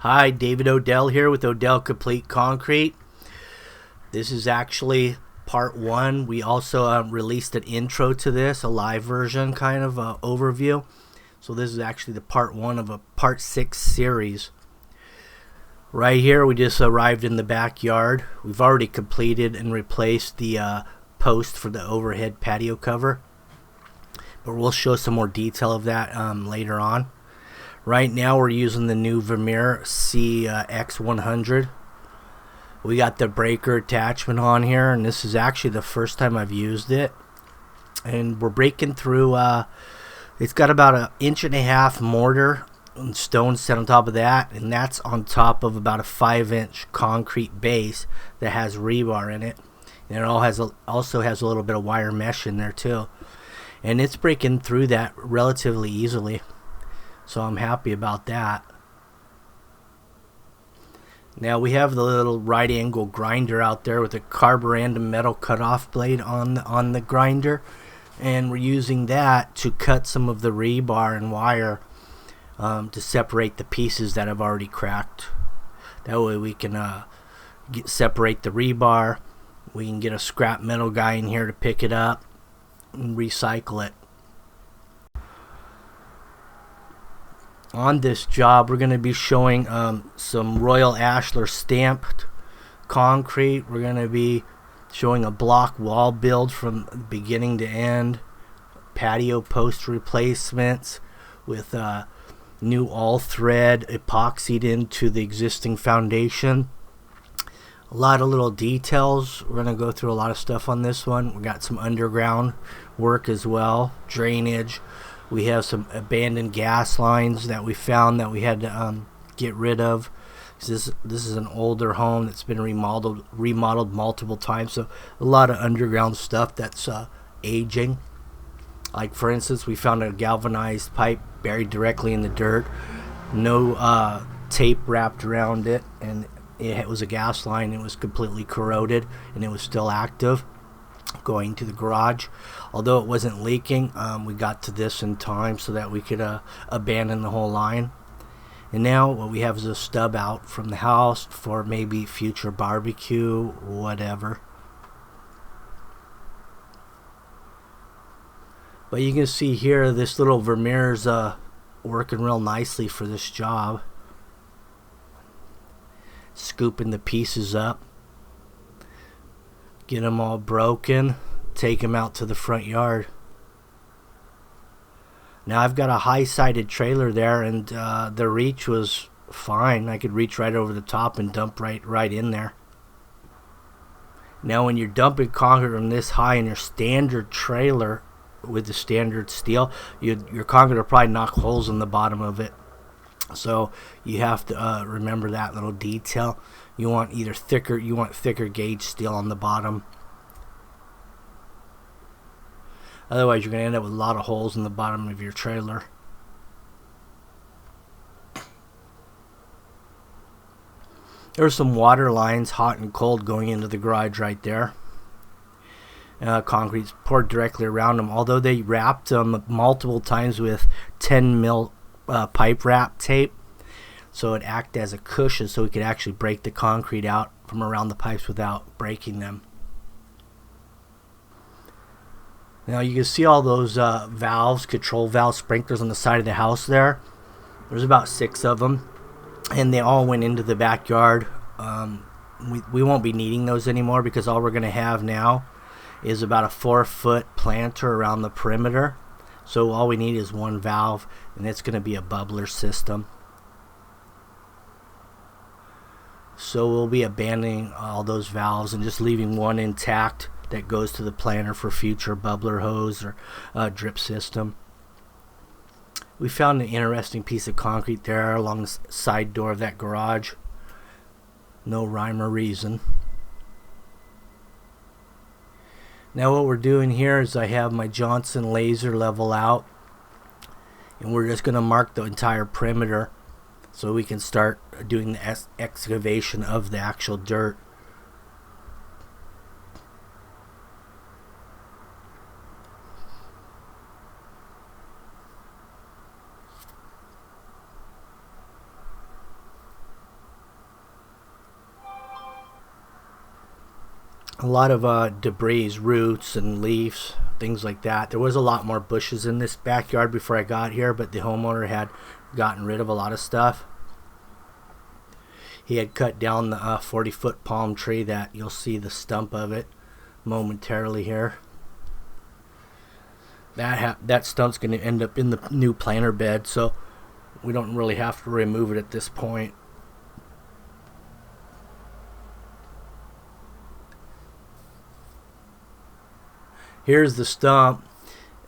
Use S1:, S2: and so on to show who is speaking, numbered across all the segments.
S1: Hi, David Odell here with OdellCompleteConcrete. This is actually part one. We also released an intro to this, a live version kind of overview. So this is actually the part one of a part 6 series. Right here, we just arrived in the backyard. We've already completed and replaced the post for the overhead patio cover, but we'll show some more detail of that later on. Right now we're using the new Vermeer CX100. We got the breaker attachment on here, and this is actually the first time I've used it. And we're breaking through, it's got about 1.5 inch mortar and stone set on top of that, and that's on top of about a 5-inch concrete base that has rebar in it. And it also has a little bit of wire mesh in there too. And it's breaking through that relatively easily. So I'm happy about that. Now we have the little right angle grinder out there with a carborundum metal cutoff blade on the grinder, and we're using that to cut some of the rebar and wire to separate the pieces that have already cracked. That way we can separate the rebar. We can get a scrap metal guy in here to pick it up and recycle it. On this job, we're going to be showing some Royal Ashlar stamped concrete. We're going to be showing a block wall build from beginning to end, patio post replacements with new all thread epoxied into the existing foundation. A lot of little details. We're going to go through a lot of stuff on this one. We got some underground work as well, drainage. We have some abandoned gas lines that we found that we had to get rid of. This is an older home that's been remodeled multiple times, so a lot of underground stuff that's aging. Like for instance, we found a galvanized pipe buried directly in the dirt, no tape wrapped around it, and it was a gas line. It was completely corroded, and it was still active going to the garage. Although it wasn't leaking, we got to this in time so that we could abandon the whole line. And now what we have is a stub out from the house for maybe future barbecue, whatever. But you can see here this little Vermeer's working real nicely for this job. Scooping the pieces up, get them all broken, take them out to the front yard. Now I've got a high-sided trailer there, and the reach was fine. I could reach right over the top and dump right in there. Now when you're dumping concrete from this high in your standard trailer with the standard steel, your concrete will probably knock holes in the bottom of it. So you have to remember that little detail. You want thicker gauge steel on the bottom. Otherwise, you're going to end up with a lot of holes in the bottom of your trailer. There's some water lines, hot and cold, going into the garage right there. Concrete's poured directly around them. Although they wrapped them multiple times with 10 mil pipe wrap tape, so it acted as a cushion so we could actually break the concrete out from around the pipes without breaking them. Now you can see all those valves, control valve sprinklers on the side of the house there. There's about 6 of them, and they all went into the backyard. We won't be needing those anymore because all we're going to have now is about a 4-foot planter around the perimeter. So all we need is one valve, and it's going to be a bubbler system. So we'll be abandoning all those valves and just leaving one intact that goes to the planter for future bubbler hose or drip system. We found an interesting piece of concrete there along the side door of that garage. No rhyme or reason. Now what we're doing here is I have my Johnson laser level out, and we're just going to mark the entire perimeter so we can start doing the excavation of the actual dirt. a lot of debris, roots and leaves, things like that. There was a lot more bushes in this backyard before I got here, but the homeowner had gotten rid of a lot of stuff. He had cut down the 40-foot palm tree that you'll see the stump of it momentarily here. That stump's going to end up in the new planter bed, so we don't really have to remove it at this point. Here's the stump,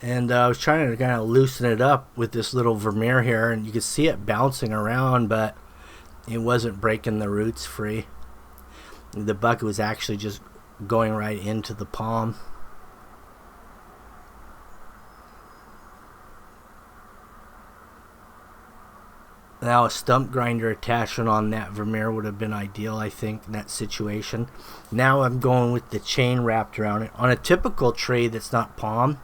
S1: and I was trying to kind of loosen it up with this little Vermeer here, and you can see it bouncing around, but it wasn't breaking the roots free. The bucket was actually just going right into the palm. Now a stump grinder attachment on that Vermeer would have been ideal, I think, in that situation. Now I'm going with the chain wrapped around it. On a typical tray that's not palm,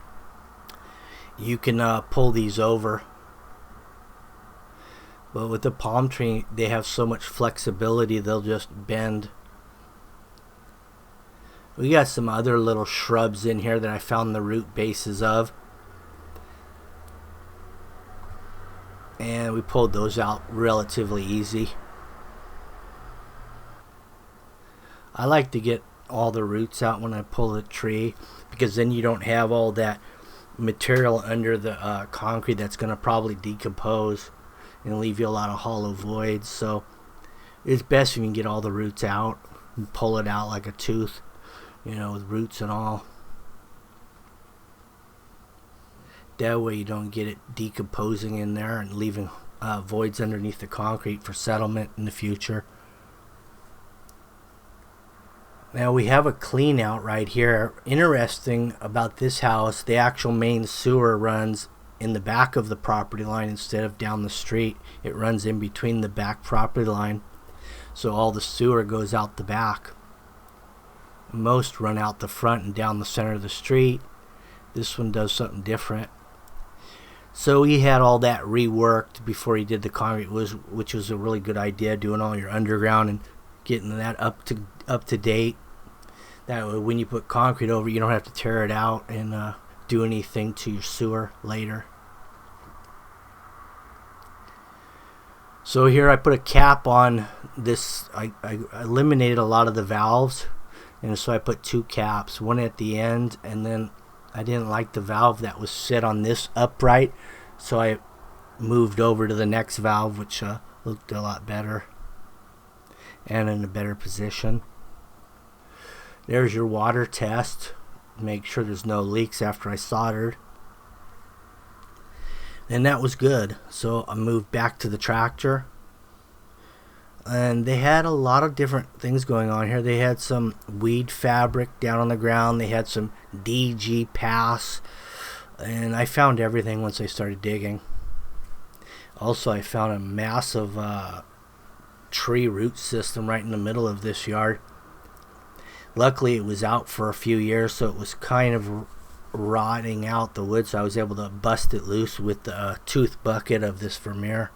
S1: you can pull these over. But with the palm tree, they have so much flexibility, they'll just bend. We got some other little shrubs in here that I found the root bases of. And we pulled those out relatively easy. I like to get all the roots out when I pull the tree, because then you don't have all that material under the concrete that's going to probably decompose and leave you a lot of hollow voids. So it's best if you can get all the roots out and pull it out like a tooth, you know, with roots and all. That way you don't get it decomposing in there and leaving voids underneath the concrete for settlement in the future. Now we have a clean out right here. Interesting about this house, the actual main sewer runs in the back of the property line instead of down the street. It runs in between the back property line, so all the sewer goes out the back. Most run out the front and down the center of the street. This one does something different. So he had all that reworked before he did the concrete, which was a really good idea, doing all your underground and getting that up to date. That way when you put concrete over, you don't have to tear it out and do anything to your sewer later. So here I put a cap on this. I eliminated a lot of the valves, and so I put two caps, one at the end, and then I didn't like the valve that was set on this upright, so I moved over to the next valve, which looked a lot better and in a better position. There's your water test. Make sure there's no leaks after I soldered. And that was good. So I moved back to the tractor. And they had a lot of different things going on here. They had some weed fabric down on the ground. They had some DG pass. And I found everything once I started digging. Also, I found a massive tree root system right in the middle of this yard. Luckily, it was out for a few years, so it was kind of rotting out the wood. So I was able to bust it loose with the tooth bucket of this Vermeer.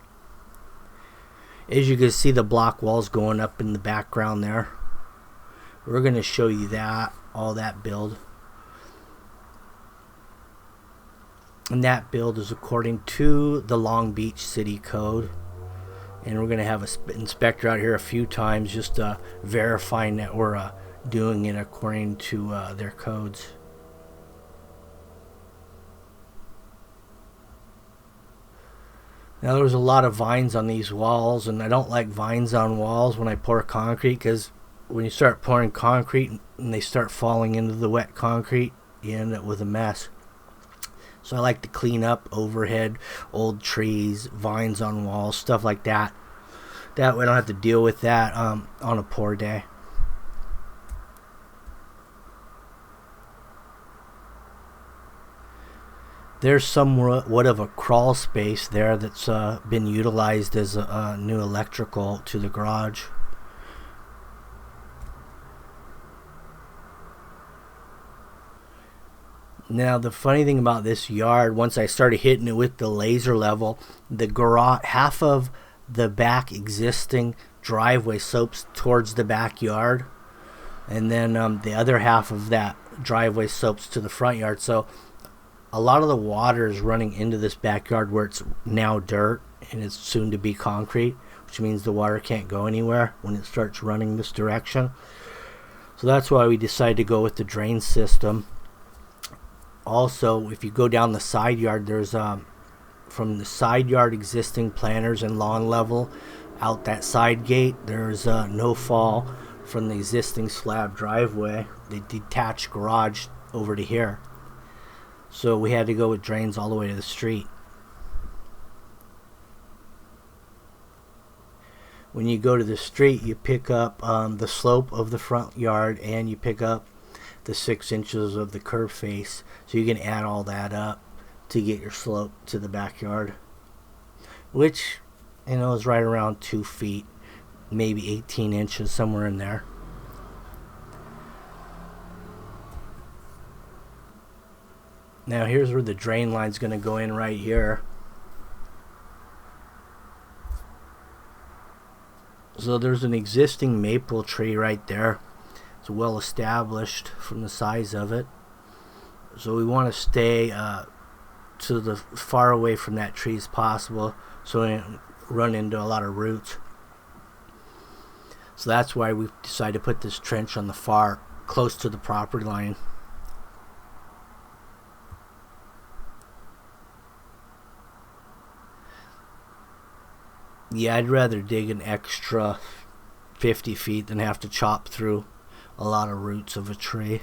S1: As you can see, the block walls going up in the background there. We're going to show you that, all that build. And that build is according to the Long Beach City Code. And we're going to have an inspector out here a few times just verifying that we're doing it according to their codes. Now there was a lot of vines on these walls, and I don't like vines on walls when I pour concrete, because when you start pouring concrete and they start falling into the wet concrete, you end up with a mess. So I like to clean up overhead, old trees, vines on walls, stuff like that. That way I don't have to deal with that on a poor day. There's somewhat of a crawl space there that's been utilized as a new electrical to the garage. Now the funny thing about this yard, once I started hitting it with the laser level, the garage, half of the back existing driveway slopes towards the backyard. and then the other half of that driveway slopes to the front yard. So a lot of the water is running into this backyard where it's now dirt and it's soon to be concrete, which means the water can't go anywhere when it starts running this direction. So that's why we decided to go with the drain system. Also, if you go down the side yard, there's from the side yard existing planters and lawn level out that side gate, there's no fall from the existing slab driveway, the detached garage over to here. So we had to go with drains all the way to the street. When you go to the street, you pick up the slope of the front yard, and you pick up the 6 inches of the curb face. So you can add all that up to get your slope to the backyard, which, you know, is right around 2 feet, maybe 18 inches, somewhere in there. Now here's where the drain line's going to go in, right here. So there's an existing maple tree right there. It's well established from the size of it. So we want to stay to the far away from that tree as possible, so we don't run into a lot of roots. So that's why we decided to put this trench on the far, close to the property line. Yeah, I'd rather dig an extra 50 feet than have to chop through a lot of roots of a tree.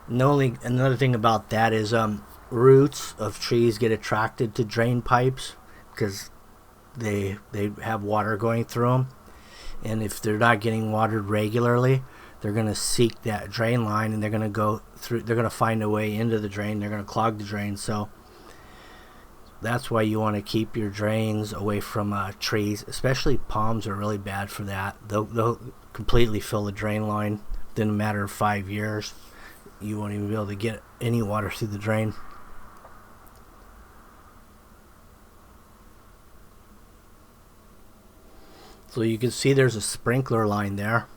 S1: And another thing about that is roots of trees get attracted to drain pipes because they have water going through them, and if they're not getting watered regularly, they're going to seek that drain line, and they're going to go through. They're going to find a way into the drain. They're going to clog the drain. So that's why you want to keep your drains away from trees. Especially palms are really bad for that. They'll completely fill the drain line within a matter of 5 years. You won't even be able to get any water through the drain. So you can see there's a sprinkler line there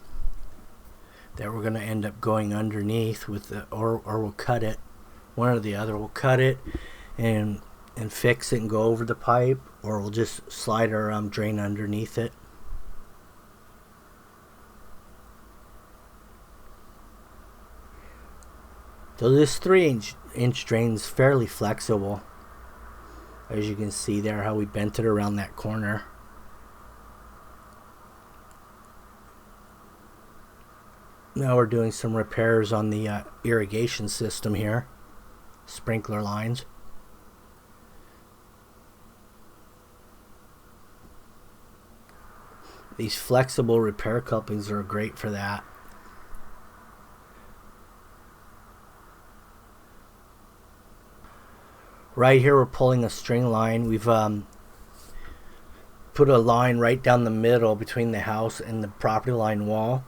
S1: that we're going to end up going underneath with the, or we'll cut it, one or the other. We'll cut it and fix it and go over the pipe, or we'll just slide our drain underneath it. So this 3-inch drain is fairly flexible, as you can see there how we bent it around that corner. Now we're doing some repairs on the irrigation system here, sprinkler lines. These flexible repair couplings are great for that. Right here we're pulling a string line. We've put a line right down the middle between the house and the property line wall.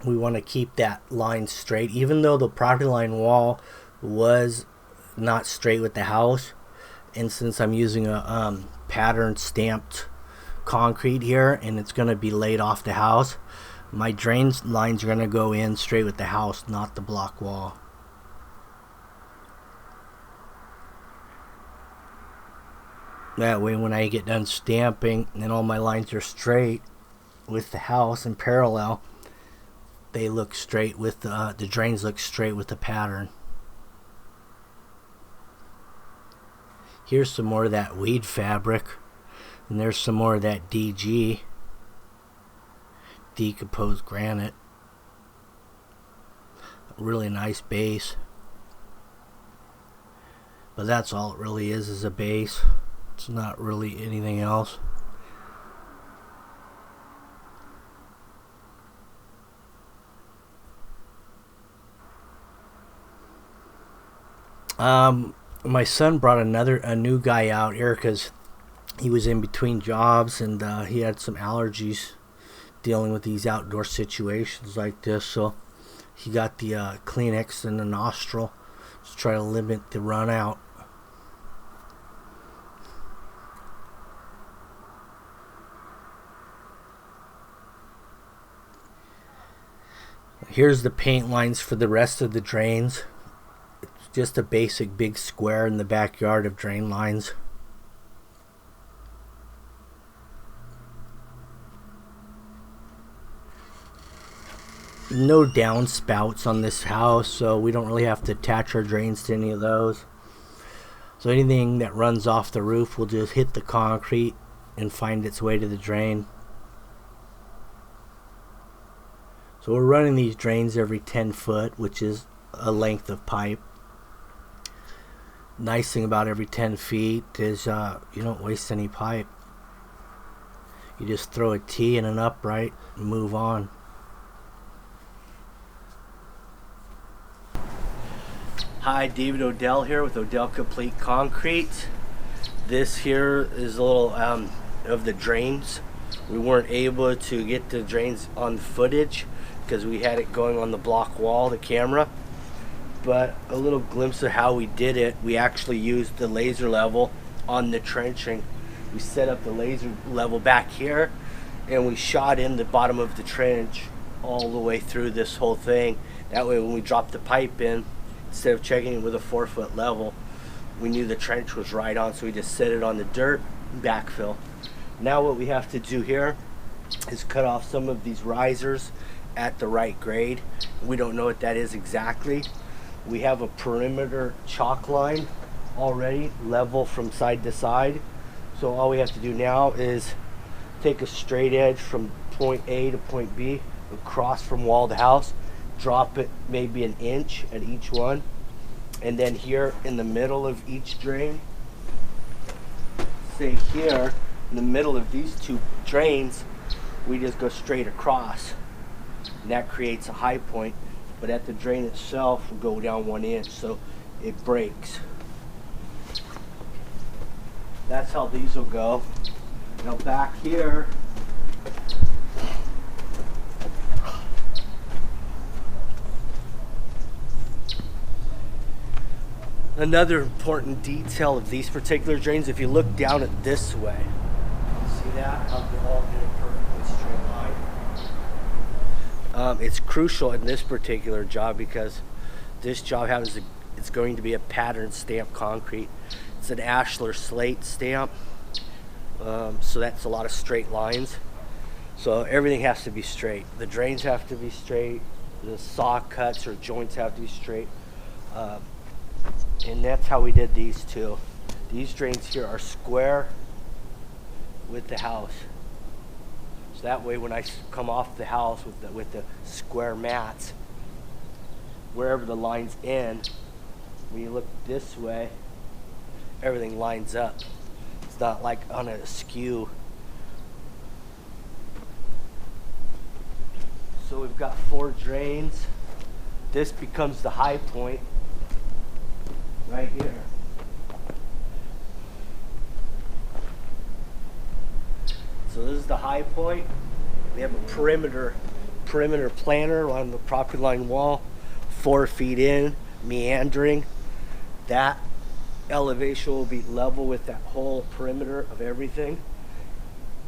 S1: We want to keep that line straight, even though the property line wall was not straight with the house. And since I'm using a pattern stamped concrete here, and it's going to be laid off the house, my drain lines are going to go in straight with the house, not the block wall. That way when I get done stamping and all my lines are straight with the house and parallel, they look straight with the drains look straight with the pattern. Here's some more of that weed fabric, and there's some more of that DG, decomposed granite. Really nice base, but that's all it really is a base. It's not really anything else. My son brought a new guy out here because he was in between jobs, and he had some allergies dealing with these outdoor situations like this. So he got the Kleenex in the nostril to try to limit the run out. Here's the paint lines for the rest of the drains. It's just a basic big square in the backyard of drain lines. No downspouts on this house, so we don't really have to attach our drains to any of those. So anything that runs off the roof will just hit the concrete and find its way to the drain. So we're running these drains every 10 foot, which is a length of pipe. Nice thing about every 10 feet is you don't waste any pipe. You just throw a T and an upright and move on. Hi, David Odell here with OdellCompleteConcrete. This here is a little of the drains. We weren't able to get the drains on footage because we had it going on the block wall, the camera. But a little glimpse of how we did it. We actually used the laser level on the trenching. We set up the laser level back here and we shot in the bottom of the trench all the way through this whole thing. That way when we dropped the pipe in, instead of checking it with a 4-foot level, we knew the trench was right on, so we just set it on the dirt and backfill. Now what we have to do here is cut off some of these risers at the right grade. We don't know what that is exactly. We have a perimeter chalk line already level from side to side. So all we have to do now is take a straight edge from point A to point B across from wall to house, drop it maybe an inch at each one, and then here in the middle of each drain, say here in the middle of these two drains, we just go straight across, and that creates a high point. But at the drain itself, we'll go down 1 inch so it breaks. That's how these will go. Now back here, another important detail of these particular drains, if you look down it this way, see that? How they're all in a perfectly straight line. It's crucial in this particular job because this job it's going to be a pattern stamp concrete. It's an ashlar slate stamp, so that's a lot of straight lines. So everything has to be straight. The drains have to be straight. The saw cuts or joints have to be straight. And that's how we did these two. These drains here are square with the house. So that way when I come off the house with the square mats, wherever the lines end, when you look this way, everything lines up. It's not like on a skew. So we've got 4 drains. This becomes the high point right here. So this is the high point. We have a perimeter planter on the property line wall, 4 feet in, meandering. That elevation will be level with that whole perimeter of everything,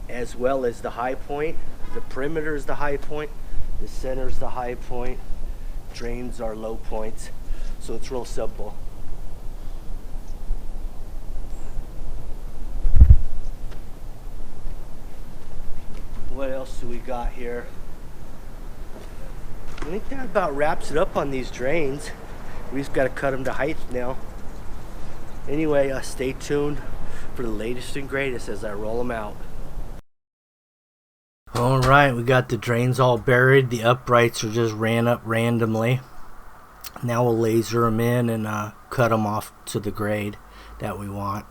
S1: as well as the high point. The perimeter is the high point, the center is the high point, drains are low points. So it's real simple. What else do we got here? I think that about wraps it up on these drains. We just got to cut them to height now. Anyway, stay tuned for the latest and greatest as I roll them out. Alright, we got the drains all buried. The uprights are just ran up randomly. Now we'll laser them in and cut them off to the grade that we want.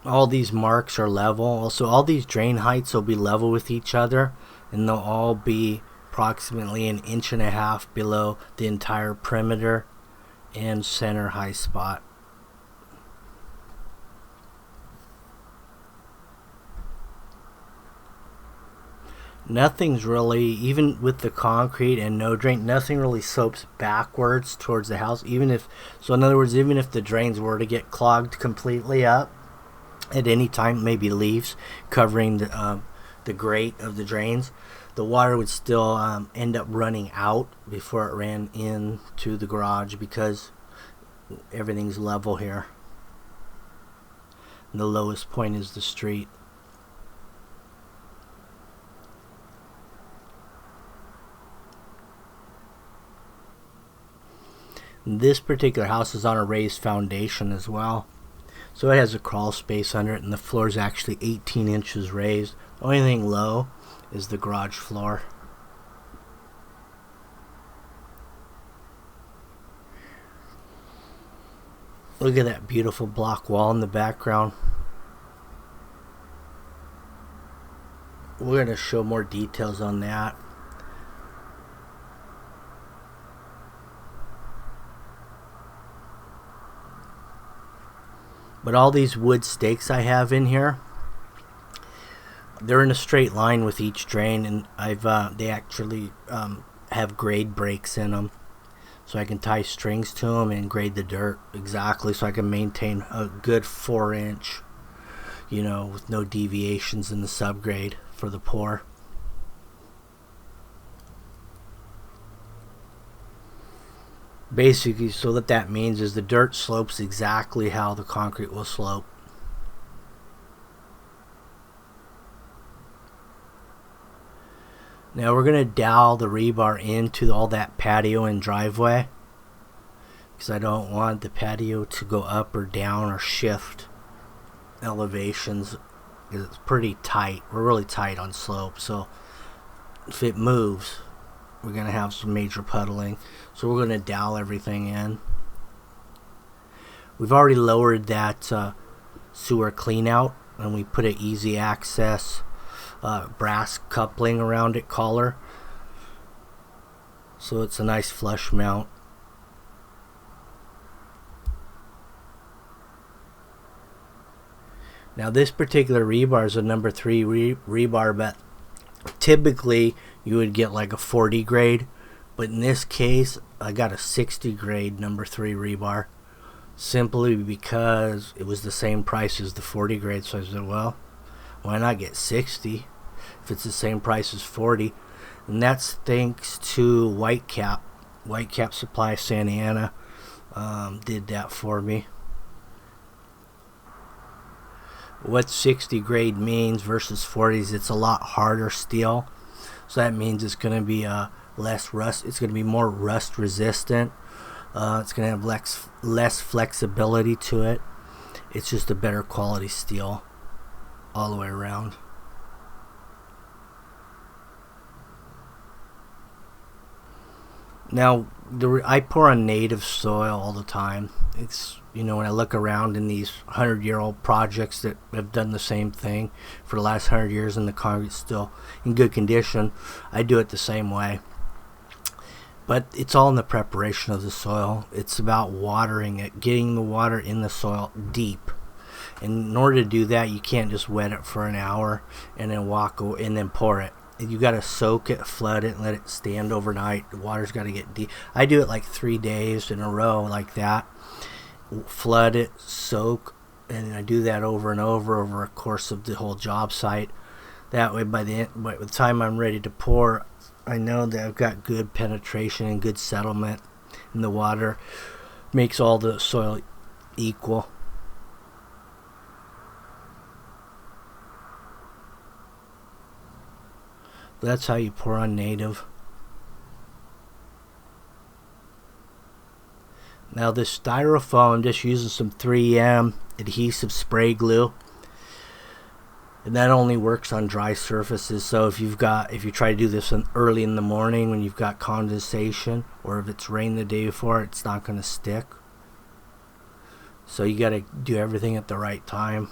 S1: All these marks are level. So all these drain heights will be level with each other, and they'll all be approximately 1.5 inches below the entire perimeter and center high spot. Nothing's really, even with the concrete and no drain, nothing really slopes backwards towards the house. Even if, so in other words, even if the drains were to get clogged completely up at any time, maybe leaves covering the grate of the drains, the water would still end up running out before it ran into the garage because everything's level here. And the lowest point is the street. This particular house is on a raised foundation as well, so it has a crawl space under it, and the floor is actually 18 inches raised. The only thing low is the garage floor. Look at that beautiful block wall in the background. We're going to show more details on that. But all these wood stakes I have in here, they're in a straight line with each drain, and they actually have grade breaks in them, so I can tie strings to them and grade the dirt exactly, so I can maintain a good 4-inch, with no deviations in the subgrade for the pour. Basically, so that means is the dirt slopes exactly how the concrete will slope. Now we're going to dowel the rebar into all that patio and driveway, because I don't want the patio to go up or down or shift elevations, because it's pretty tight. We're really tight on slope, so if it moves, we're going to have some major puddling. So we're going to dowel everything in. We've already lowered that sewer clean out, and we put an easy access brass coupling around it, collar, so it's a nice flush mount. Now this particular rebar is a number 3 rebar, but typically you would get like a 40 grade, but in this case I got a 60 grade number 3 rebar, simply because it was the same price as the 40 grade. So I said, well, why not get 60 if it's the same price as 40? And that's thanks to Whitecap Supply Santa Ana did that for me. What 60 grade means versus 40s, it's a lot harder steel, so that means it's going to be less rust. It's going to be more rust resistant. It's going to have less flexibility to it. It's just a better quality steel all the way around. Now I pour on native soil all the time. It's, when I look around in these 100-year-old projects that have done the same thing for the last 100 years and the concrete's still in good condition, I do it the same way. But it's all in the preparation of the soil. It's about watering it, getting the water in the soil deep. And in order to do that, you can't just wet it for an hour and then walk away and then pour it. You got to soak it, flood it, and let it stand overnight. The water's got to get deep. I do it like 3 days in a row like that. Flood it, soak, and I do that over and over a course of the whole job site. That way, by the time I'm ready to pour, I know that I've got good penetration and good settlement, and the water makes all the soil equal. That's how you pour on native. Now this styrofoam, just using some 3M adhesive spray glue, and that only works on dry surfaces. So if you try to do this early in the morning when you've got condensation, or if it's rained the day before, it's not going to stick. So you got to do everything at the right time.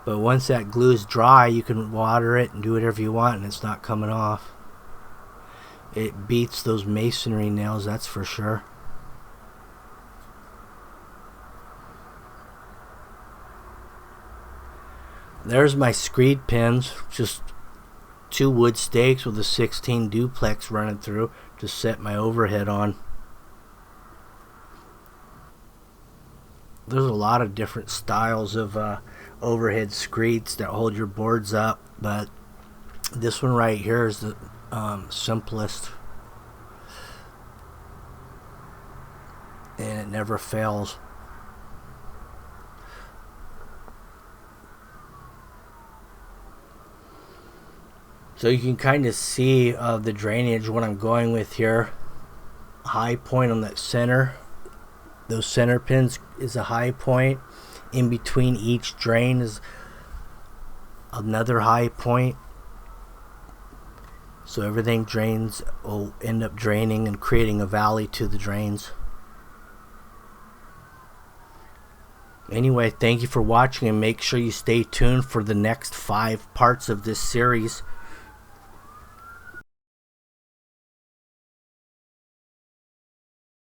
S1: But once that glue is dry, you can water it and do whatever you want, and it's not coming off. It beats those masonry nails, that's for sure. There's my screed pins, just 2 wood stakes with a 16 duplex running through to set my overhead on. there's a lot of different styles of overhead screeds that hold your boards up, but this one right here is the simplest, and it never fails. So you can kind of see the drainage, what I'm going with here. High point on that center, those center pins is a high point. In between each drain is another high point. So everything drains will end up draining and creating a valley to the drains. Anyway, thank you for watching, and make sure you stay tuned for the next 5 parts of this series.